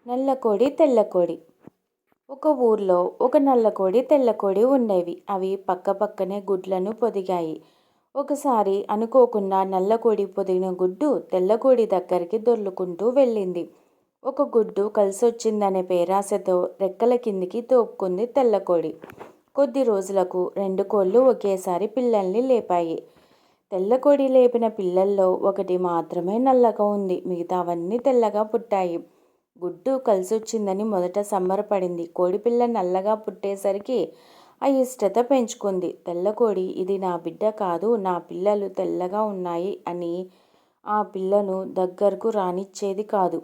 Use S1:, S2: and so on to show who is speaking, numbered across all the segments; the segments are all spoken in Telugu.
S1: నల్లకోడి తెల్లకోడి. ఒక ఊర్లో ఒక నల్లకోడి తెల్లకోడి ఉండేవి. అవి పక్కపక్కనే గుడ్లను పొదిగాయి. ఒకసారి అనుకోకుండా నల్లకోడి పొదిగిన గుడ్డు తెల్లకోడి దగ్గరికి దొర్లుకుంటూ వెళ్ళింది. ఒక గుడ్డు కలిసొచ్చిందనే పేరాశతో రెక్కల కిందికి తోపుకుంది తెల్లకోడి. కొద్ది రోజులకు 2 కోళ్లు ఒకేసారి పిల్లల్ని లేపాయి. తెల్లకోడి లేపిన పిల్లల్లో ఒకటి మాత్రమే నల్లగా ఉంది. మిగతావన్నీ తెల్లగా పుట్టాయి. గుడ్డు కలిసొచ్చిందని మొదట సంబరపడింది. కోడిపిల్ల నల్లగా పుట్టేసరికి అయిష్టత పెంచుకుంది. తెల్లకోడి ఇది నా బిడ్డ కాదు, నా పిల్లలు తెల్లగా ఉన్నాయి అని ఆ పిల్లను దగ్గరకు రానిచ్చేది కాదు.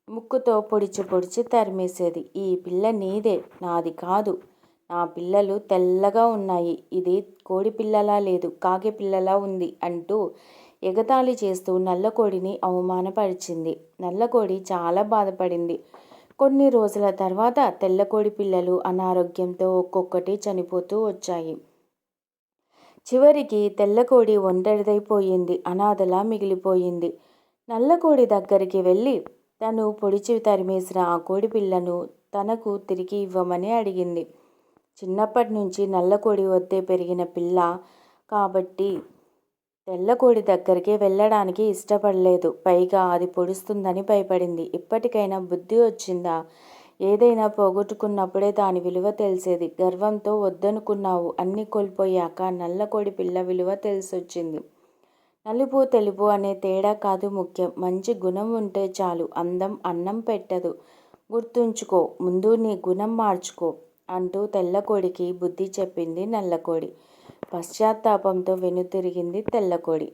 S1: ముక్కుతో పొడిచి పొడిచి తరిమేసేది. ఈ పిల్ల నీదే, నాది కాదు. నా పిల్లలు తెల్లగా ఉన్నాయి. ఇది కోడి పిల్లలా లేదు, కాకి పిల్లలా ఉంది అంటూ ఎగతాళి చేస్తూ నల్లకోడిని అవమానపరిచింది. నల్లకోడి చాలా బాధపడింది. కొన్ని రోజుల తర్వాత తెల్లకోడి పిల్లలు అనారోగ్యంతో ఒక్కొక్కటి చనిపోతూ వచ్చాయి. చివరికి తెల్లకోడి ఒంటరిదైపోయింది, అనాథలా మిగిలిపోయింది. నల్లకోడి దగ్గరికి వెళ్ళి తను పొడిచి తరిమేసిన ఆ కోడి పిల్లను తనకు తిరిగి ఇవ్వమని అడిగింది. చిన్నప్పటి నుంచి నల్లకోడి వద్దే పెరిగిన పిల్ల కాబట్టి తెల్లకోడి దగ్గరికి వెళ్ళడానికి ఇష్టపడలేదు. పైగా అది పొడుస్తుందని భయపడింది. ఇప్పటికైనా బుద్ధి వచ్చిందా? ఏదైనా పోగొట్టుకున్నప్పుడే దాని విలువ తెలిసేది. గర్వంతో వద్దనుకున్నావు. అన్నీ కోల్పోయాక నల్లకోడి పిల్ల విలువ తెలిసొచ్చింది. నలుపు తెలుపు అనే తేడా కాదు ముఖ్యం, మంచి గుణం ఉంటే చాలు. అందం అన్నం పెట్టదు. గుర్తుంచుకో, ముందు నీ గుణం మార్చుకో అంటూ తెల్లకోడికి బుద్ధి చెప్పింది నల్లకోడి. పశ్చాత్తాపంతో వెనుతిరిగింది తెల్లకోడి.